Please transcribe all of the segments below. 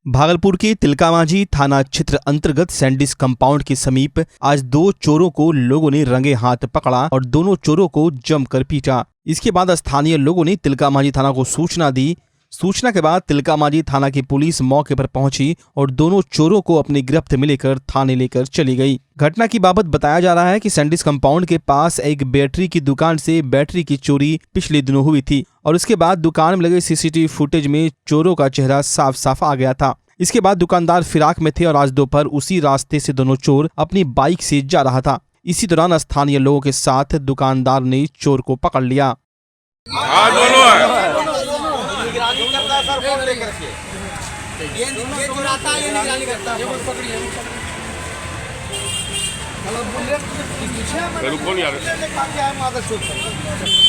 भागलपुर के तिलकामांझी थाना क्षेत्र अंतर्गत सैंडिस कंपाउंड के समीप आज दो चोरों को लोगों ने रंगे हाथ पकड़ा और दोनों चोरों को जमकर पीटा। इसके बाद स्थानीय लोगों ने तिलकामांझी थाना को सूचना दी। सूचना के बाद तिलकामांझी थाना की पुलिस मौके पर पहुंची और दोनों चोरों को अपनी गिरफ्त में लेकर थाने लेकर चली गई। घटना की बाबत बताया जा रहा है कि सैंडिस कंपाउंड के पास एक बैटरी की दुकान से बैटरी की चोरी पिछले दिनों हुई थी और उसके बाद दुकान में लगे सीसीटीवी फुटेज में चोरों का चेहरा साफ साफ आ गया था। इसके बाद दुकानदार फिराक में थे और आज दोपहर उसी रास्ते से दोनों चोर अपनी बाइक से जा रहा था। इसी दौरान स्थानीय लोगों के साथ दुकानदार ने चोर को पकड़ लिया।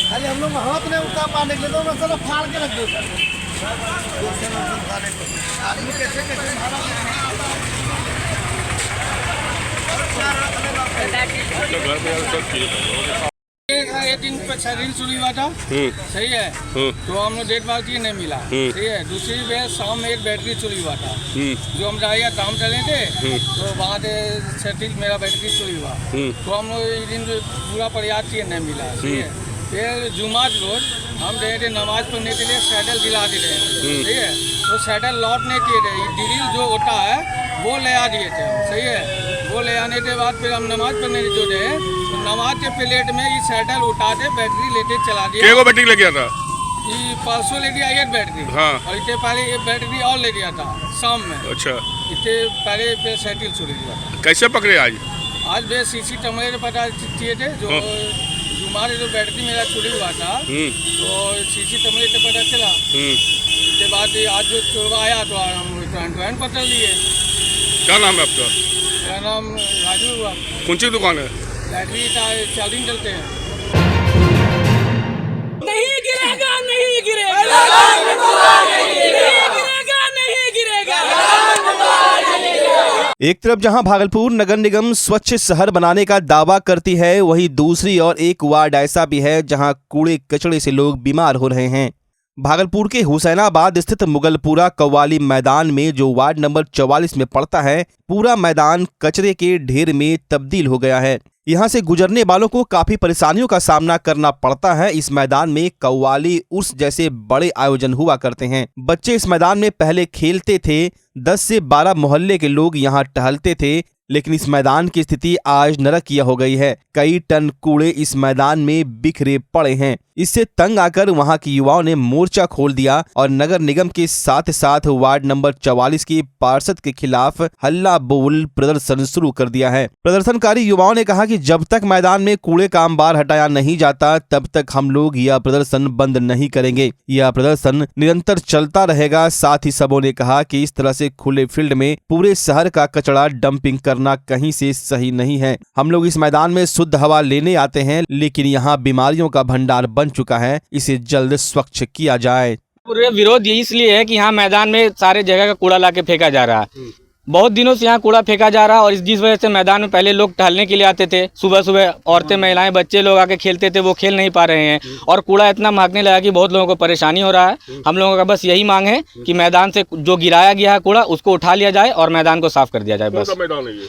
अरे हम लोग हाथ में उठा पाने के लिए तो साला फाड़ के रख दो एक दिन पे शरीर चुरी हुआ था, सही है। तो हम लोग डेढ़ बाल्टी नहीं मिला, सही है। दूसरी बार शाम में एक बैटरी चुरी हुआ था, जो हम जाएगा काम चले थे तो वहाँ से शरीर मेरा बैटरी चुरी हुआ। तो हम लोग एक दिन पूरा प्रयास किए नहीं मिला, सही है। फिर जुम्मा रोज हम गए थे नमाज पढ़ने के लिए, सैडल दिला दे रहे, सही है। तो सैडल लौट नहीं दिए थे, ड्रिल जो होता है वो ले आ दिए थे, सही है। वो ले आने के बाद फिर हम नमाज पढ़ने जो थे तो नमाज के प्लेट में ये सैडल उठा दे बैटरी लेते चला दिया। क्या बैटरी ले गया था? ये 500 ले गया एक बैटरी, हाँ। और इतने पहले एक बैटरी और ले गया था शाम में। अच्छा, इतने पहले पे साइकिल चुरी हुआ था। कैसे पकड़े आज? आज वे सीसी कैमरे में पता किए थे, जो हमारे जो बैटरी मेरा चोरी हुआ था तो सीसी कैमरे से पता चला। इसके बाद आज जो चोरवा आया तो हम पकड़ लिए। क्या नाम है आपका? मेरा नाम राजू हुआ। कौन सी दुकान है? बैटरी 4 दिन चलते हैं। नहीं गिरेगा, नहीं गिरेगा, नहीं गिरेगा, नहीं गिरेगा। एक तरफ जहां भागलपुर नगर निगम स्वच्छ शहर बनाने का दावा करती है, वहीं दूसरी ओर एक वार्ड ऐसा भी है जहां कूड़े कचड़े से लोग बीमार हो रहे हैं। भागलपुर के हुसैनाबाद स्थित मुगलपुरा कव्वाली मैदान में जो वार्ड नंबर 44 में पड़ता है, पूरा मैदान कचरे के ढेर में तब्दील हो गया है। यहाँ से गुजरने वालों को काफी परेशानियों का सामना करना पड़ता है। इस मैदान में कव्वाली उर्स जैसे बड़े आयोजन हुआ करते हैं। बच्चे इस मैदान में पहले खेलते थे, 10 से 12 मोहल्ले के लोग यहाँ टहलते थे, लेकिन इस मैदान की स्थिति आज नरकिया हो गई है। कई टन कूड़े इस मैदान में बिखरे पड़े हैं। इससे तंग आकर वहां के युवाओं ने मोर्चा खोल दिया और नगर निगम के साथ साथ वार्ड नंबर 44 के पार्षद के खिलाफ हल्ला बोल प्रदर्शन शुरू कर दिया है। प्रदर्शनकारी युवाओं ने कहा कि जब तक मैदान में कूड़े का अंबार हटाया नहीं जाता तब तक हम लोग यह प्रदर्शन बंद नहीं करेंगे। यह प्रदर्शन निरंतर चलता रहेगा। साथ ही सबों ने कहा कि इस तरह से खुले फील्ड में पूरे शहर का कचरा डंपिंग करना कहीं से सही नहीं है। हम लोग इस मैदान में शुद्ध हवा लेने आते हैं, लेकिन यहाँ बीमारियों का भंडार बन चुका है। इसे जल्द स्वच्छ किया जाए। विरोध ये इसलिए है कि यहाँ मैदान में सारे जगह का कूड़ा लाके फेंका जा रहा है। बहुत दिनों से यहाँ कूड़ा फेंका जा रहा है और जिस वजह से मैदान में पहले लोग टहलने के लिए आते थे, सुबह सुबह औरतें, महिलाएं, बच्चे लोग आके खेलते थे, वो खेल नहीं पा रहे हैं और कूड़ा इतना महकने लगा कि बहुत लोगों को परेशानी हो रहा है। हम लोगों का बस यही मांग है कि मैदान से जो गिराया गया है कूड़ा उसको उठा लिया जाए और मैदान को साफ कर दिया जाए। बस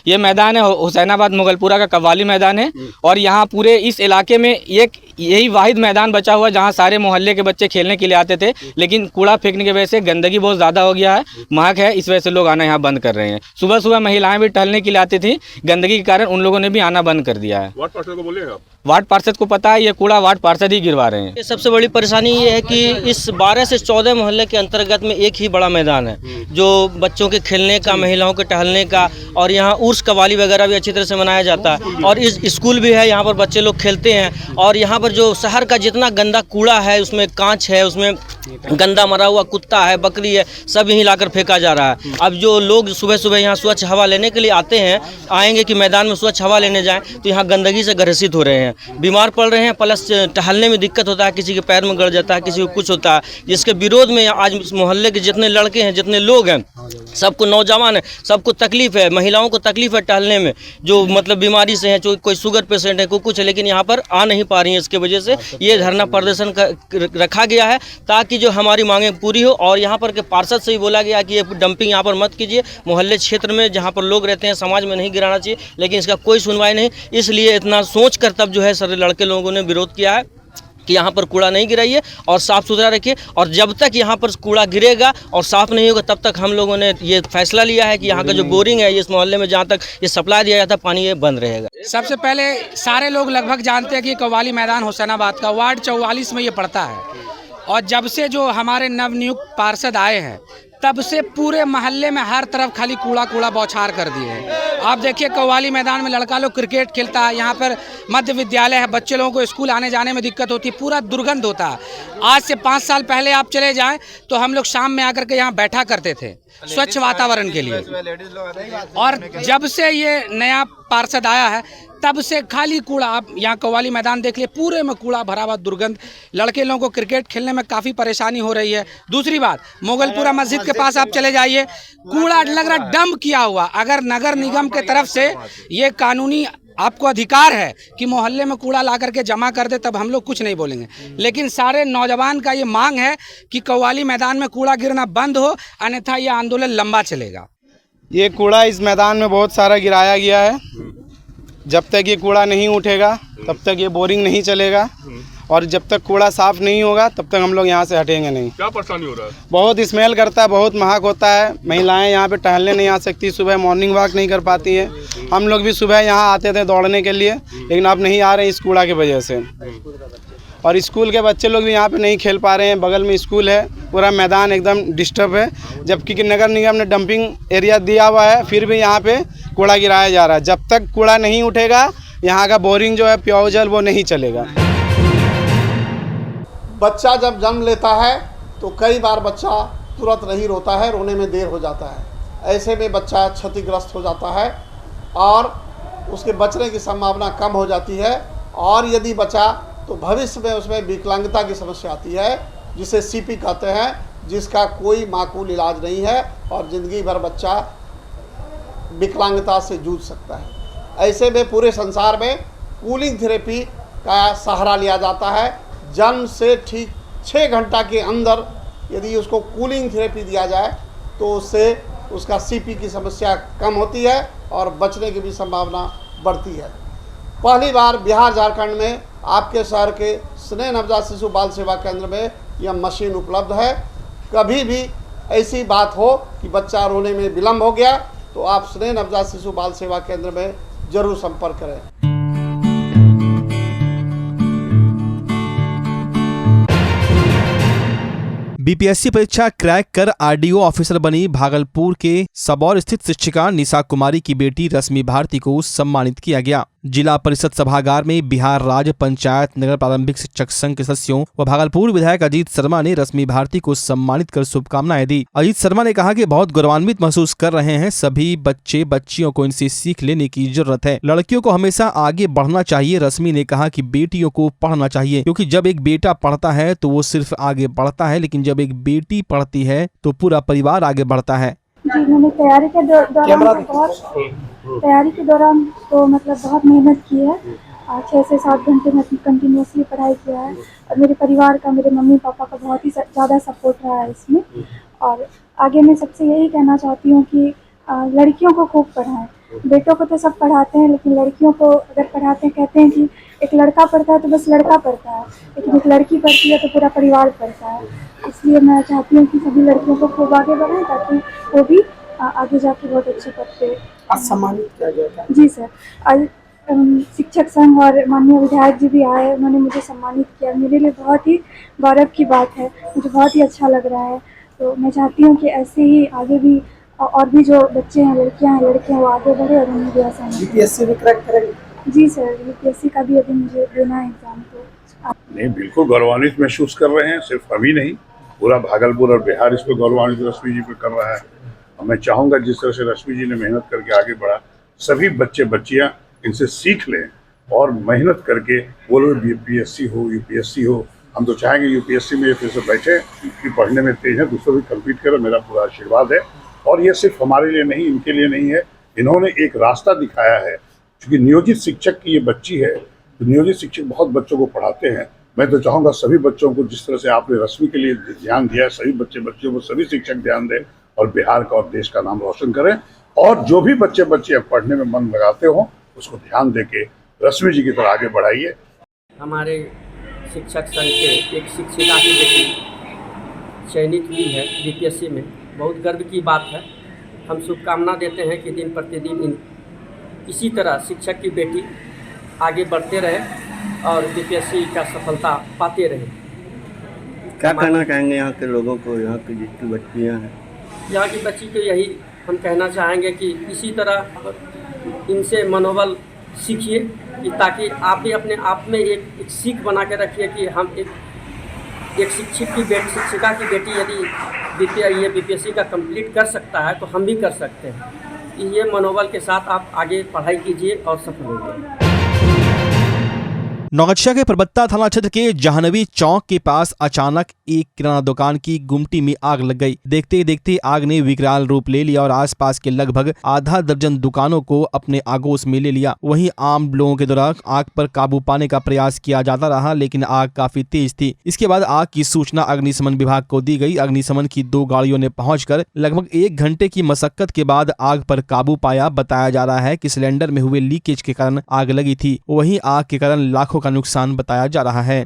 ये मैदान है हुसैनाबाद मुगलपुरा का कव्वाली मैदान है और यहाँ पूरे इस इलाके में एक यही वाहिद मैदान बचा हुआ जहाँ सारे मोहल्ले के बच्चे खेलने के लिए आते थे, लेकिन कूड़ा फेंकने की वजह से गंदगी बहुत ज्यादा हो गया है, महक है, इस वजह से लोग आना यहाँ बंद कर रहे हैं। सुबह सुबह महिलाएं भी टहलने के लिए आती थी, गंदगी के कारण उन लोगों ने भी आना बंद कर दिया है। वार्ड पार्षद को बोले आप? वार्ड पार्षद को पता है, ये कूड़ा वार्ड पार्षद ही गिरवा रहे हैं। सबसे बड़ी परेशानी ये है कि इस 12 से 14 मोहल्ले के अंतर्गत में एक ही बड़ा मैदान है जो बच्चों के खेलने का, महिलाओं के टहलने का, और यहाँ उर्स कव्वाली वगैरह भी अच्छी तरह से मनाया जाता है और इस स्कूल भी है, यहाँ पर बच्चे लोग खेलते हैं। और यहाँ पर जो शहर का जितना गंदा कूड़ा है, उसमें कांच है, उसमें गंदा मरा हुआ कुत्ता है, बकरी है, सब यहीं लाकर फेंका जा रहा है। अब जो लोग सुबह सुबह यहाँ स्वच्छ हवा लेने के लिए आते हैं, आएंगे कि मैदान में स्वच्छ हवा लेने जाएं, तो यहाँ गंदगी से ग्रसित हो रहे हैं। बीमार पड़ रहे हैं, प्लस टहलने में दिक्कत होता है, किसी के पैर में गड़ जाता है, किसी को कुछ होता है। जिसके विरोध में आज इस मोहल्ले के जितने लड़के हैं, जितने लोग हैं, सबको नौजवान है, सबको तकलीफ है, महिलाओं को तकलीफ है टहलने में, जो मतलब बीमारी से है, जो कोई शुगर पेशेंट है, कोई कुछ है, लेकिन यहाँ पर आ नहीं पा रही है। इसके वजह से ये धरना प्रदर्शन रखा गया है ताकि जो हमारी मांगें पूरी हो। और यहाँ पर के पार्षद से ही बोला गया कि ये डंपिंग यहाँ पर मत कीजिए, मोहल्ले क्षेत्र में जहाँ पर लोग रहते हैं समाज में नहीं गिराना चाहिए, लेकिन इसका कोई सुनवाई नहीं। इसलिए इतना सोच कर तब जो है सारे लड़के लोगों ने विरोध किया है कि यहाँ पर कूड़ा नहीं गिराइए और साफ़ सुथरा रखिए। और जब तक यहाँ पर कूड़ा गिरेगा और साफ़ नहीं होगा तब तक हम लोगों ने ये फैसला लिया है कि यहाँ का जो बोरिंग है इस मोहल्ले में जहाँ तक ये सप्लाई दिया जाता है पानी, ये बंद रहेगा। सबसे पहले सारे लोग लगभग जानते हैं कि कव्वाली मैदान हुसैनाबाद का वार्ड 44 में ये पड़ता है। और जब से जो हमारे नवनियुक्त पार्षद आए हैं तब से पूरे मोहल्ले में हर तरफ खाली कूड़ा कूड़ा बौछार कर दिए हैं। आप देखिए कव्वाली मैदान में लड़का लोग क्रिकेट खेलता है, यहाँ पर मध्य विद्यालय है, बच्चे लोगों को स्कूल आने जाने में दिक्कत होती है, पूरा दुर्गंध होता है। आज से 5 साल पहले आप चले जाएं तो हम लोग शाम में आकर के यहाँ बैठा करते थे स्वच्छ वातावरण के लिए। और जब से ये नया पार्षद आया है तब से खाली कूड़ा, आप यहाँ कव्वाली मैदान देख लिए, पूरे में कूड़ा भरा हुआ, दुर्गंध, लड़के लोगों को क्रिकेट खेलने में काफ़ी परेशानी हो रही है। दूसरी बात, मोगलपुरा मस्जिद के पास आप चले जाइए, कूड़ा लग रहा डंप किया हुआ। अगर नगर निगम के तरफ से ये कानूनी आपको अधिकार है कि मोहल्ले में कूड़ा ला करके जमा कर दे तब हम लोग कुछ नहीं बोलेंगे, लेकिन सारे नौजवान का ये मांग है कि कव्वाली मैदान में कूड़ा गिरना बंद हो, अन्यथा ये आंदोलन लंबा चलेगा। ये कूड़ा इस मैदान में बहुत सारा गिराया गया है। जब तक ये कूड़ा नहीं उठेगा तब तक ये बोरिंग नहीं चलेगा, और जब तक कूड़ा साफ़ नहीं होगा तब तक हम लोग यहाँ से हटेंगे नहीं। क्या परेशानी हो रहा है? बहुत स्मेल करता है, बहुत महक होता है। महिलाएं यहाँ पे टहलने नहीं आ सकती, सुबह मॉर्निंग वॉक नहीं कर पाती है। हम लोग भी सुबह यहाँ आते थे दौड़ने के लिए, लेकिन अब नहीं आ रहे इस कूड़ा की वजह से। और स्कूल के बच्चे लोग भी यहाँ पे नहीं खेल पा रहे हैं, बगल में स्कूल है, पूरा मैदान एकदम डिस्टर्ब है। जबकि नगर निगम ने डंपिंग एरिया दिया हुआ है, फिर भी यहाँ पे कूड़ा गिराया जा रहा है। जब तक कूड़ा नहीं उठेगा यहाँ का बोरिंग जो है प्योर जल वो नहीं चलेगा। बच्चा जब जन्म लेता है तो कई बार बच्चा तुरंत नहीं रोता है, रोने में देर हो जाता है। ऐसे में बच्चा क्षतिग्रस्त हो जाता है और उसके बचने की संभावना कम हो जाती है। और यदि बचा तो भविष्य में उसमें विकलांगता की समस्या आती है, जिसे सीपी कहते हैं, जिसका कोई माकूल इलाज नहीं है और ज़िंदगी भर बच्चा विकलांगता से जूझ सकता है। ऐसे में पूरे संसार में कूलिंग थेरेपी का सहारा लिया जाता है। जन्म से ठीक 6 घंटा के अंदर यदि उसको कूलिंग थेरेपी दिया जाए तो उससे उसका सीपी की समस्या कम होती है और बचने की भी संभावना बढ़ती है। पहली बार बिहार झारखंड में आपके शहर के स्नेह नवजात शिशु बाल सेवा केंद्र में यह मशीन उपलब्ध है। कभी भी ऐसी बात हो कि बच्चा रोने में विलम्ब हो गया तो आप स्नेह नवजात शिशु बाल सेवा केंद्र में जरूर संपर्क करें। बीपीएससी परीक्षा क्रैक कर आरडीओ ऑफिसर बनी भागलपुर के सबौर स्थित शिक्षिका निशा कुमारी की बेटी रश्मि भारती को सम्मानित किया गया। जिला परिषद सभागार में बिहार राज्य पंचायत नगर प्रारंभिक शिक्षक संघ के सदस्यों व भागलपुर विधायक अजीत शर्मा ने रश्मि भारती को सम्मानित कर शुभकामनाएं दी। अजीत शर्मा ने कहा कि बहुत गौरवान्वित महसूस कर रहे हैं। सभी बच्चे बच्चियों को इनसे सीख लेने की जरूरत है। लड़कियों को हमेशा आगे बढ़ना चाहिए। रश्मि ने कहा कि बेटियों को पढ़ना चाहिए, क्योंकि जब एक बेटा पढ़ता है तो वो सिर्फ आगे बढ़ता है, लेकिन जब एक बेटी पढ़ती है तो पूरा परिवार आगे बढ़ता है। जी, मैंने तैयारी के दौरान तो मतलब बहुत मेहनत की है। 6 से 7 घंटे में कंटिन्यूसली पढ़ाई किया है और मेरे परिवार का, मेरे मम्मी पापा का बहुत ही ज़्यादा सपोर्ट रहा है इसमें। और आगे मैं सबसे यही कहना चाहती हूँ कि लड़कियों को खूब पढ़ाएं। बेटों को तो सब पढ़ाते हैं, लेकिन लड़कियों को अगर पढ़ाते हैं, कहते हैं कि एक लड़का पढ़ता है तो बस लड़का पढ़ता है, लेकिन एक लड़की पढ़ती है तो पूरा परिवार पढ़ता है। इसलिए मैं चाहती हूँ कि सभी लड़कियों को खूब आगे बढ़ाएं ताकि वो भी आगे जाके बहुत अच्छे पद पे सम्मानित किया जाए। जी सर, आज शिक्षक संघ और माननीय विधायक जी भी आए, उन्होंने मुझे सम्मानित किया। मेरे लिए बहुत ही गौरव की बात है, मुझे बहुत ही अच्छा लग रहा है। तो मैं चाहती हूँ कि ऐसे ही आगे भी और भी जो बच्चे हैं, लड़कियाँ हैं, लड़के हैं, वो आगे बढ़े और उन्हें भी ऐसा बीपीएससी भी क्रैक करेंगे? जी सर, बीपीएससी का भी अभी मुझे देना है एग्जाम। तो नहीं, बिल्कुल गौरवान्वित महसूस कर रहे हैं। सिर्फ हम ही नहीं, पूरा भागलपुर और बिहार इस पर गौरवान्वित रश्मि जी पे कर रहा है। और मैं चाहूँगा जिस तरह से रश्मि जी ने मेहनत करके आगे बढ़ा, सभी बच्चे बच्चियाँ इनसे सीख लें और मेहनत करके वो लोग BPSC हो UPSC हो, हम तो चाहेंगे UPSC में फिर से बैठे कि पढ़ने में तेज है, दूसरों भी कम्पीट करें, मेरा पूरा आशीर्वाद है। और ये सिर्फ हमारे लिए नहीं, इनके लिए नहीं है, इन्होंने एक रास्ता दिखाया है। क्योंकि नियोजित शिक्षक की ये बच्ची है, तो नियोजित शिक्षक बहुत बच्चों को पढ़ाते हैं। मैं तो चाहूँगा सभी बच्चों को, जिस तरह से आपने रश्मि के लिए ध्यान दिया है, सभी बच्चों को सभी शिक्षक ध्यान दें और बिहार का और देश का नाम रोशन करें। और जो भी बच्चे पढ़ने में मन लगाते हो, उसको ध्यान दे के रश्मि जी की तरह आगे बढ़ाइए। हमारे शिक्षक संघ के एक शिक्षिका की बेटी चयनित हुई है BPSC में, बहुत गर्व की बात है। हम शुभकामना देते हैं कि दिन प्रतिदिन इसी तरह शिक्षक की बेटी आगे बढ़ते रहे और BPSC का सफलता पाते रहे। क्या कहना चाहेंगे यहाँ के लोगों को, यहाँ की जितनी बच्चियाँ हैं? यहाँ की बच्ची को यही हम कहना चाहेंगे कि इसी तरह इनसे मनोबल सीखिए, कि ताकि आप भी अपने आप में एक सीख बना के रखिए कि हम एक शिक्षिका की बेटी यदि BPSC का कंप्लीट कर सकता है तो हम भी कर सकते हैं। ये मनोबल के साथ आप आगे पढ़ाई कीजिए और सफल होंगे। नौगछिया के परबत्ता थाना क्षेत्र के जाह्नवी चौक के पास अचानक एक किराना दुकान की गुमटी में आग लग गई। देखते ही देखते आग ने विकराल रूप ले लिया और आसपास के लगभग आधा दर्जन दुकानों को अपने आगोश में ले लिया। वहीं आम लोगों के द्वारा आग पर काबू पाने का प्रयास किया जाता रहा, लेकिन आग काफी तेज थी। इसके बाद आग की सूचना अग्निशमन विभाग को दी गई। अग्निशमन की 2 गाड़ियों ने पहुंचकर लगभग 1 घंटे की मशक्कत के बाद आग पर काबू पाया। बताया जा रहा है कि सिलेंडर में हुए लीकेज के कारण आग लगी थी। वहीं आग के कारण लाखों का नुकसान बताया जा रहा है।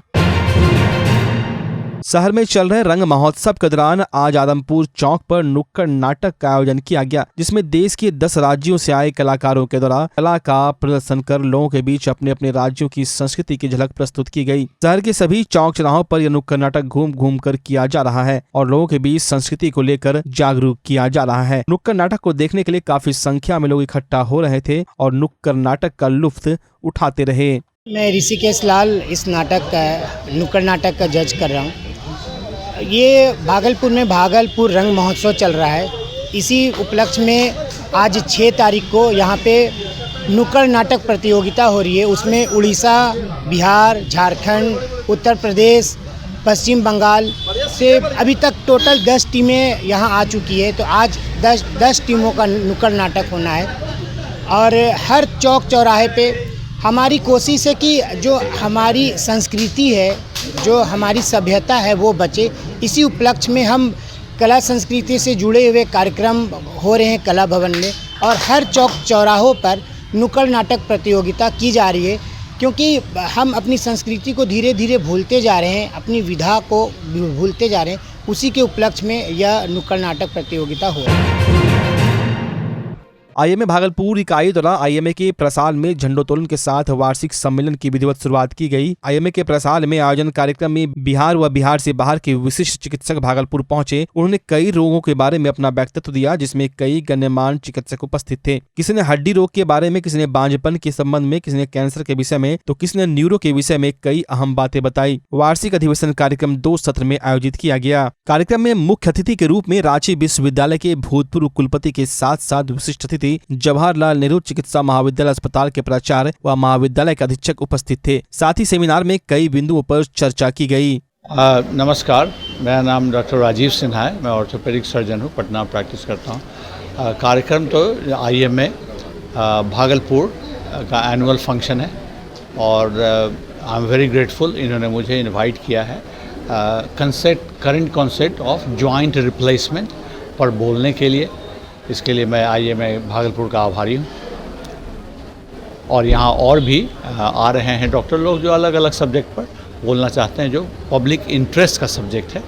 शहर में चल रहे रंग महोत्सव के दौरान आज आदमपुर चौक पर नुक्कड़ नाटक का आयोजन किया गया, जिसमें देश के 10 राज्यों से आए कलाकारों के द्वारा कला का प्रदर्शन कर लोगों के बीच अपने अपने राज्यों की संस्कृति की झलक प्रस्तुत की गई। शहर के सभी चौक चौराहों पर यह नुक्कड़ नाटक घूम घूम कर किया जा रहा है और लोगों के बीच संस्कृति को लेकर जागरूक किया जा रहा है। नुक्कड़ नाटक को देखने के लिए काफी संख्या में लोग इकट्ठा हो रहे थे और नुक्कड़ नाटक का लुत्फ उठाते रहे। मैं ऋषिकेश लाल इस नुक्कड़ नाटक का जज कर रहा हूँ। ये भागलपुर में भागलपुर रंग महोत्सव चल रहा है। इसी उपलक्ष्य में आज 6 तारीख को यहाँ पे नुक्कड़ नाटक प्रतियोगिता हो रही है। उसमें उड़ीसा, बिहार, झारखंड, उत्तर प्रदेश, पश्चिम बंगाल से अभी तक टोटल 10 टीमें यहाँ आ चुकी है। तो आज 10 टीमों का नुक्कड़ नाटक होना है और हर चौक चौराहे पे हमारी कोशिश है कि जो हमारी संस्कृति है, जो हमारी सभ्यता है वो बचे। इसी उपलक्ष्य में हम कला संस्कृति से जुड़े हुए कार्यक्रम हो रहे हैं कला भवन में और हर चौक चौराहों पर नुक्कड़ नाटक प्रतियोगिता की जा रही है, क्योंकि हम अपनी संस्कृति को धीरे धीरे भूलते जा रहे हैं, अपनी विधा को भूलते जा रहे हैं। उसी के उपलक्ष्य में यह नुक्कड़ नाटक प्रतियोगिता हो रही है। आईएमए भागलपुर इकाई द्वारा आईएमए के प्रसाल में झंडोत्तोलन के साथ वार्षिक सम्मेलन की विधिवत शुरुआत की गई। आईएमए के प्रसाल में आयोजन कार्यक्रम में बिहार व बिहार से बाहर के विशिष्ट चिकित्सक भागलपुर पहुंचे। उन्होंने कई रोगों के बारे में अपना व्यक्तित्व दिया, जिसमें कई गण्यमान्य चिकित्सक उपस्थित थे। किसी ने हड्डी रोग के बारे में, किसी ने बांझपन के संबंध में, किसी ने कैंसर के विषय में, तो किसी ने न्यूरो के विषय में कई अहम बातें बताई। वार्षिक अधिवेशन कार्यक्रम 2 सत्र में आयोजित किया गया। कार्यक्रम में मुख्य अतिथि के रूप में रांची विश्वविद्यालय के भूतपूर्व कुलपति के साथ साथ विशिष्ट अतिथि जवाहरलाल नेहरू चिकित्सा महाविद्यालय अस्पताल के प्राचार्य व महाविद्यालय के अधीक्षक उपस्थित थे। साथ ही सेमिनार में कई बिंदुओं पर चर्चा की गई। नमस्कार, मेरा नाम डॉक्टर राजीव सिन्हा है। मैं ऑर्थोपेडिक सर्जन हूँ, पटना प्रैक्टिस करता हूँ। कार्यक्रम तो आईएमए भागलपुर का एनुअल फंक्शन है और आई एम वेरी ग्रेटफुल, इन्होंने मुझे इनवाइट किया है current concept of joint replacement पर बोलने के लिए। इसके लिए मैं आईएमए भागलपुर का आभारी हूँ। और यहाँ और भी आ रहे हैं डॉक्टर लोग जो अलग अलग सब्जेक्ट पर बोलना चाहते हैं, जो पब्लिक इंटरेस्ट का सब्जेक्ट है।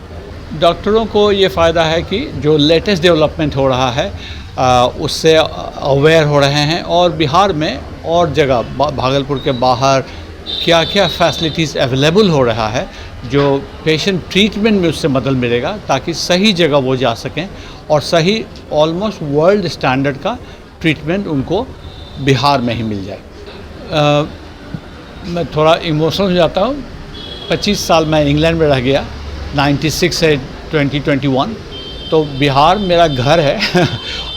डॉक्टरों को ये फ़ायदा है कि जो लेटेस्ट डेवलपमेंट हो रहा है उससे अवेयर हो रहे हैं और बिहार में और जगह भागलपुर के बाहर क्या क्या फैसिलिटीज़ अवेलेबल हो रहा है, जो पेशेंट ट्रीटमेंट में उससे मदद मिलेगा ताकि सही जगह वो जा सकें और सही ऑलमोस्ट वर्ल्ड स्टैंडर्ड का ट्रीटमेंट उनको बिहार में ही मिल जाए। मैं थोड़ा इमोशनल हो जाता हूँ। 25 साल मैं इंग्लैंड में रह गया, 96 से 2021 तो बिहार मेरा घर है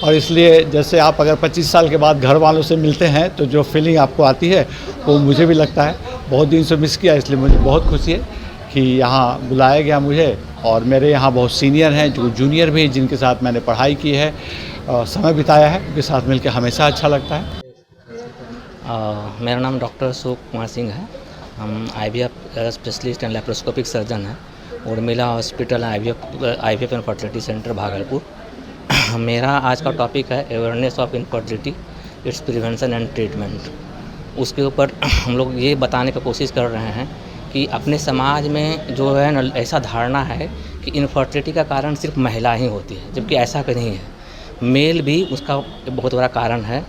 और इसलिए जैसे आप अगर 25 साल के बाद घर वालों से मिलते हैं तो जो फीलिंग आपको आती है वो मुझे भी लगता है। बहुत दिन से मिस किया, इसलिए मुझे बहुत खुशी है कि यहाँ बुलाया गया मुझे। और मेरे यहाँ बहुत सीनियर हैं, जो जूनियर भी, जिनके साथ मैंने पढ़ाई की है, समय बिताया है, उनके साथ मिलकर हमेशा अच्छा लगता है। मेरा नाम डॉक्टर अशोक कुमार सिंह है। हम IVF specialist and laparoscopic surgeon हैं, Urmila hospital IVF and fertility centre Bhagalpur. मेरा आज का टॉपिक है awareness of infertility, its prevention and treatment. उसके ऊपर हम लोग ये बताने की कोशिश कर रहे हैं कि अपने समाज में जो है न, ऐसा धारणा है कि इनफर्टिलिटी का कारण सिर्फ महिला ही होती है, जबकि ऐसा नहीं है, मेल भी उसका बहुत बड़ा कारण है।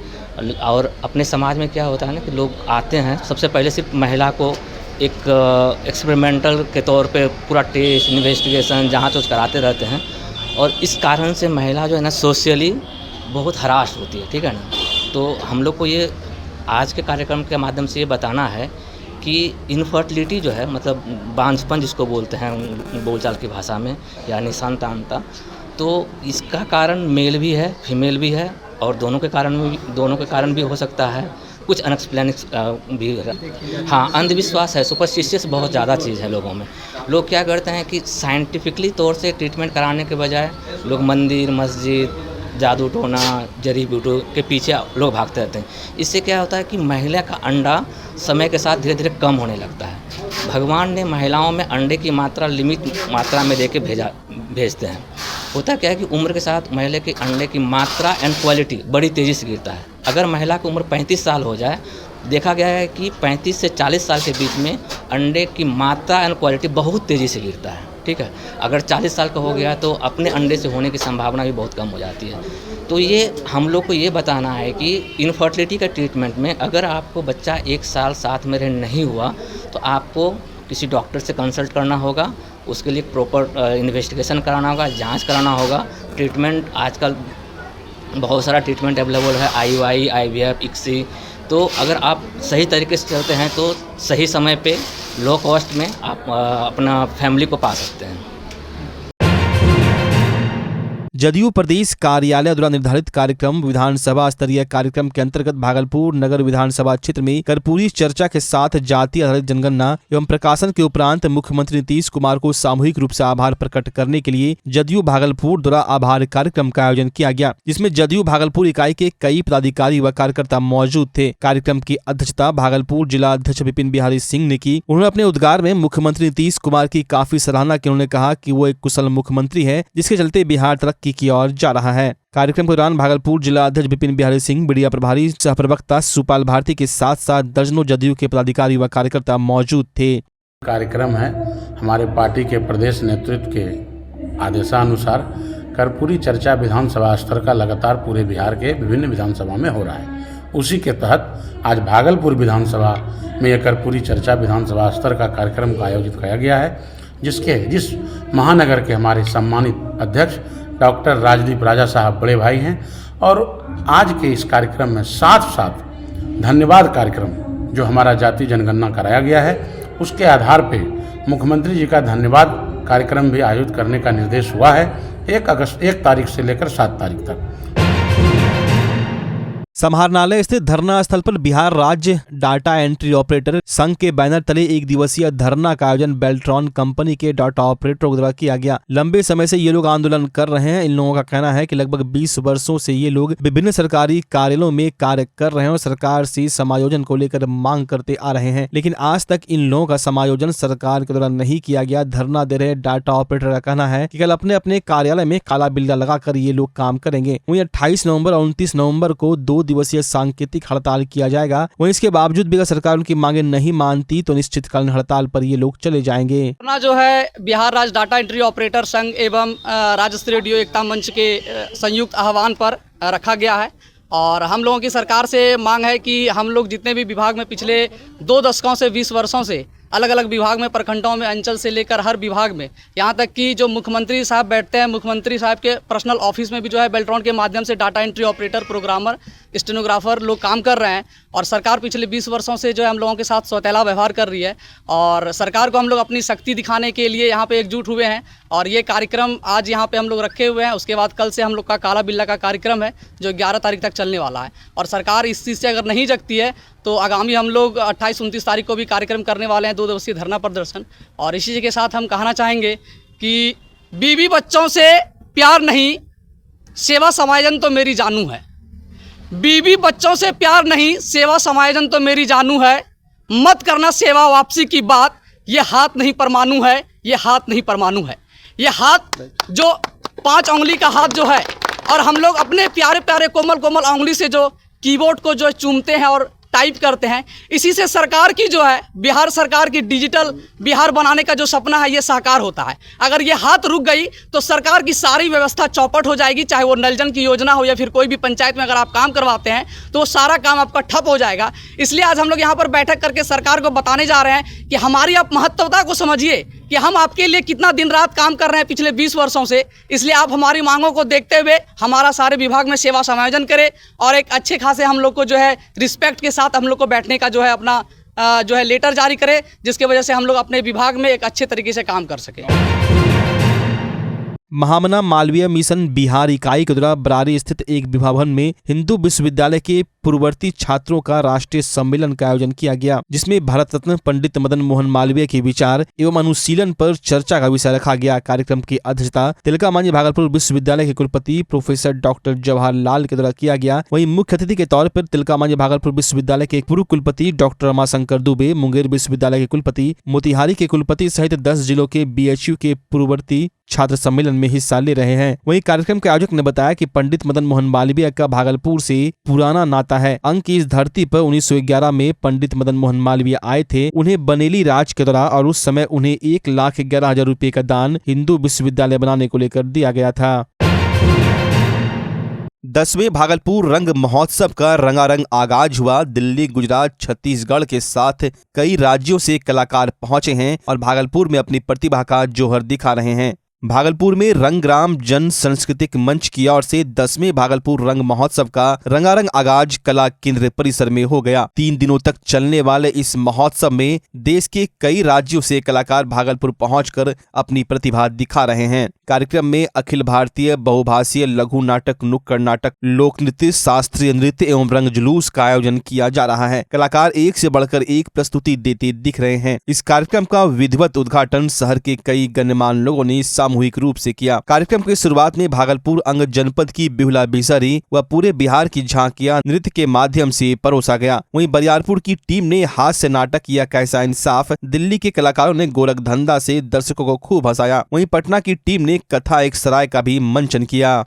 और अपने समाज में क्या होता है ना कि लोग आते हैं, सबसे पहले सिर्फ महिला को एक एक्सपेरिमेंटल के तौर पे पूरा टेस्ट, इन्वेस्टिगेशन, जांच उस कराते रहते हैं। और इस कारण से महिला जो है ना सोशली बहुत हरास होती है, ठीक है ना। तो हम लोग को ये आज के कार्यक्रम के माध्यम से ये बताना है कि इनफर्टिलिटी जो है, मतलब बांझपन जिसको बोलते हैं बोलचाल की भाषा में, यानी संतानता, तो इसका कारण मेल भी है, फीमेल भी है, और दोनों के कारण भी हो सकता है, कुछ अनएक्सप्लेन भी है। हाँ, अंधविश्वास है, सुपरस्टिशियस बहुत ज़्यादा चीज़ है लोगों में। लोग क्या करते हैं कि साइंटिफिकली तौर से ट्रीटमेंट कराने के बजाय लोग मंदिर, मस्जिद, जादू टोना, जड़ी बूटी के पीछे लोग भागते रहते हैं। इससे क्या होता है कि महिला का अंडा समय के साथ धीरे धीरे कम होने लगता है। भगवान ने महिलाओं में अंडे की मात्रा लिमिट मात्रा में दे के भेजते हैं। होता क्या है कि उम्र के साथ महिला के अंडे की मात्रा एंड क्वालिटी बड़ी तेज़ी से गिरता है। अगर महिला की उम्र 35 साल हो जाए, देखा गया है कि 35 से 40 साल के बीच में अंडे की मात्रा एंड क्वालिटी बहुत तेज़ी से गिरता है, ठीक है। अगर 40 साल का हो गया तो अपने अंडे से होने की संभावना भी बहुत कम हो जाती है। तो ये हम लोग को ये बताना है कि इनफर्टिलिटी का ट्रीटमेंट में अगर आपको बच्चा 1 साल साथ में रह नहीं हुआ तो आपको किसी डॉक्टर से कंसल्ट करना होगा, उसके लिए प्रॉपर इन्वेस्टिगेशन कराना होगा, जांच कराना होगा। ट्रीटमेंट आजकल बहुत सारा ट्रीटमेंट अवेलेबल है, IUI, IVF, ICSI। तो अगर आप सही तरीके से चलते हैं तो सही समय पे लो कॉस्ट में आप अपना फैमिली को पा सकते हैं। जदयू प्रदेश कार्यालय द्वारा निर्धारित कार्यक्रम विधानसभा स्तरीय कार्यक्रम के अंतर्गत भागलपुर नगर विधानसभा क्षेत्र में कर्पूरी चर्चा के साथ जाति आधारित जनगणना एवं प्रकाशन के उपरांत मुख्यमंत्री नीतीश कुमार को सामूहिक रूप से आभार प्रकट करने के लिए जदयू भागलपुर द्वारा आभार कार्यक्रम का आयोजन किया गया, जिसमें जदयू भागलपुर इकाई के कई पदाधिकारी व कार्यकर्ता मौजूद थे। कार्यक्रम की अध्यक्षता भागलपुर जिला अध्यक्ष विपिन बिहारी सिंह ने की। उन्होंने अपने उद्गार में मुख्यमंत्री नीतीश कुमार की काफी सराहना की। उन्होंने कहा कि वो एक कुशल मुख्यमंत्री है, जिसके चलते बिहार तरक्की की ओर जा रहा है। कार्यक्रम के दौरान भागलपुर जिला अध्यक्ष विपिन बिहारी सिंह, मीडिया प्रभारी सह प्रवक्ता सुपाल भारती के साथ साथ दर्जनों जदयू के पदाधिकारी व कार्यकर्ता मौजूद थे। कार्यक्रम है हमारे पार्टी के प्रदेश नेतृत्व के आदेशानुसार कर्पूरी चर्चा विधानसभा स्तर का लगातार पूरे बिहार के विभिन्न विधानसभा में हो रहा है। उसी के तहत आज भागलपुर विधानसभा में यह कर्पूरी चर्चा विधानसभा स्तर का कार्यक्रम का आयोजित किया गया है, जिस महानगर के हमारे सम्मानित अध्यक्ष डॉक्टर राजदीप राजा साहब बड़े भाई हैं। और आज के इस कार्यक्रम में साथ साथ धन्यवाद कार्यक्रम जो हमारा जाति जनगणना कराया गया है, उसके आधार पे मुख्यमंत्री जी का धन्यवाद कार्यक्रम भी आयोजित करने का निर्देश हुआ है 1 तारीख से लेकर 7 तारीख तक। समाहरणालय स्थित धरना स्थल पर बिहार राज्य डाटा एंट्री ऑपरेटर संघ के बैनर तले 1 दिवसीय धरना का आयोजन बेल्ट्रॉन कंपनी के डाटा ऑपरेटरों द्वारा किया गया। लंबे समय से ये लोग आंदोलन कर रहे हैं। इन लोगों का कहना है कि लगभग 20 वर्षों से ये लोग विभिन्न सरकारी कार्यालयों में कार्य कर रहे हैं और सरकार से समायोजन को लेकर मांग करते आ रहे हैं, लेकिन आज तक इन लोगों का समायोजन सरकार के द्वारा नहीं किया गया। धरना दे रहे डाटा ऑपरेटर का कहना है कि कल अपने अपने कार्यालय में काला बिल्ला लगाकर ये लोग काम करेंगे। वहीं 28 नवंबर और 29 नवंबर को 2 दिवसीय सांकेतिक हड़ताल किया जाएगा। वहीं इसके बावजूद भी अगर सरकार उनकी मांगे नहीं मानती तो निश्चितकालीन हड़ताल पर ये लोग चले जाएंगे। जो है बिहार राज्य डाटा एंट्री ऑपरेटर संघ एवं राज्य स्तरीय रेडियो एकता मंच के संयुक्त आह्वान पर रखा गया है। और हम लोगों की सरकार से मांग है कि हम लोग जितने भी विभाग में पिछले 2 दशकों से 20 वर्षों से अलग अलग विभाग में, प्रखंडों में, अंचल से लेकर हर विभाग में, यहाँ तक कि जो मुख्यमंत्री साहब बैठते हैं, मुख्यमंत्री साहब के पर्सनल ऑफिस में भी जो है बेल्ट्रॉन के माध्यम से data entry operator, programmer, stenographer लोग काम कर रहे हैं। और सरकार पिछले 20 वर्षों से जो है हम लोगों के साथ सौतेला व्यवहार कर रही है और सरकार को हम लोग अपनी शक्ति दिखाने के लिए यहाँ पे एकजुट हुए हैं और ये कार्यक्रम आज यहाँ पे हम लोग रखे हुए हैं। उसके बाद कल से हम लोग का काला बिल्ला का कार्यक्रम है जो 11 तारीख तक चलने वाला है और सरकार इस चीज़ से अगर नहीं जगती है तो आगामी हम लोग 28-29 तारीख को भी कार्यक्रम करने वाले हैं 2 दिवसीय धरना प्रदर्शन। और इसी के साथ हम कहना चाहेंगे कि बीवी बच्चों से प्यार नहीं, सेवा समायोजन तो मेरी जानू है। बीवी बच्चों से प्यार नहीं, सेवा समायोजन तो मेरी जानू है। मत करना सेवा वापसी की बात, ये हाथ नहीं परमाणु है, ये हाथ नहीं परमाणु है। ये हाथ जो 5 उंगली का हाथ जो है और हम लोग अपने प्यारे प्यारे कोमल कोमल उंगली से जो कीबोर्ड को जो चूमते हैं और टाइप करते हैं, इसी से सरकार की जो है बिहार सरकार की डिजिटल बिहार बनाने का जो सपना है ये साकार होता है। अगर ये हाथ रुक गई तो सरकार की सारी व्यवस्था चौपट हो जाएगी, चाहे वो नल जल की योजना हो या फिर कोई भी पंचायत में अगर आप काम करवाते हैं तो वो सारा काम आपका ठप हो जाएगा। इसलिए आज हम लोग यहाँ पर बैठक करके सरकार को बताने जा रहे हैं कि हमारी आप महत्वता को समझिए कि हम आपके लिए कितना दिन रात काम कर रहे हैं पिछले 20 वर्षों से। इसलिए आप हमारी मांगों को देखते हुए हमारा सारे विभाग में सेवा समायोजन करें और एक अच्छे खासे हम लोग को जो है रिस्पेक्ट के साथ हम लोग को बैठने का जो है अपना जो है लेटर जारी करें, जिसकी वजह से हम लोग अपने विभाग में एक अच्छे तरीके से काम कर सकें। महामना मालवीय मिशन बिहार इकाई के द्वारा बरारी स्थित एक विभाभवन में हिंदू विश्वविद्यालय के पूर्ववर्ती छात्रों का राष्ट्रीय सम्मेलन का आयोजन किया गया, जिसमें भारत रत्न पंडित मदन मोहन मालवीय के विचार एवं अनुशीलन पर चर्चा का विषय रखा गया। कार्यक्रम की अध्यक्षता तिलका मांझी भागलपुर विश्वविद्यालय के कुलपति प्रोफेसर डॉक्टर जवाहरलाल के द्वारा किया गया। वहीं मुख्य अतिथि के तौर पर तिलका मांझी भागलपुर विश्वविद्यालय के पूर्व कुलपति डॉक्टर रमाशंकर दुबे, मुंगेर विश्वविद्यालय के कुलपति, मोतिहारी के कुलपति सहित 10 जिलों के BHU के पूर्ववर्ती छात्र सम्मेलन में हिस्सा ले रहे हैं। वहीं कार्यक्रम के आयोजक ने बताया कि पंडित मदन मोहन मालवीय का भागलपुर से पुराना नाता है। अंक की इस धरती पर 1911 में पंडित मदन मोहन मालवीय आए थे। उन्हें बनेली राज के दौरान और उस समय उन्हें 1,11,000 रुपए का दान हिंदू विश्वविद्यालय बनाने को लेकर दिया गया था। 10वें भागलपुर रंग महोत्सव का रंगारंग आगाज हुआ। दिल्ली, गुजरात, छत्तीसगढ़ के साथ कई राज्यों से कलाकार पहुंचे हैं और भागलपुर में अपनी प्रतिभा का जोहर दिखा रहे हैं। भागलपुर में रंगराम जन सांस्कृतिक मंच की ओर से 10वें भागलपुर रंग महोत्सव का रंगारंग आगाज कला केंद्र परिसर में हो गया। 3 दिनों तक चलने वाले इस महोत्सव में देश के कई राज्यों से कलाकार भागलपुर पहुंचकर अपनी प्रतिभा दिखा रहे हैं। कार्यक्रम में अखिल भारतीय बहुभाषीय लघु नाटक, नुक्कड़ नाटक, लोक नृत्य, शास्त्रीय नृत्य एवं रंग जुलूस का आयोजन किया जा रहा है। कलाकार एक से बढ़कर एक प्रस्तुति देते दिख रहे हैं। इस कार्यक्रम का विधिवत उद्घाटन शहर के कई गण्यमान्य लोगों ने सामूहिक रूप से किया। कार्यक्रम की शुरुआत में भागलपुर अंग जनपद की बिहुला बिसरी व पूरे बिहार की झांकियां नृत्य के माध्यम से परोसा गया। वहीं बरियारपुर की टीम ने हास्य नाटक किया कैसा इंसाफ। दिल्ली के कलाकारों ने गोरखधंधा से दर्शकों को खूब हंसाया। वहीं पटना की टीम ने कथा एक सराय का भी मंचन किया।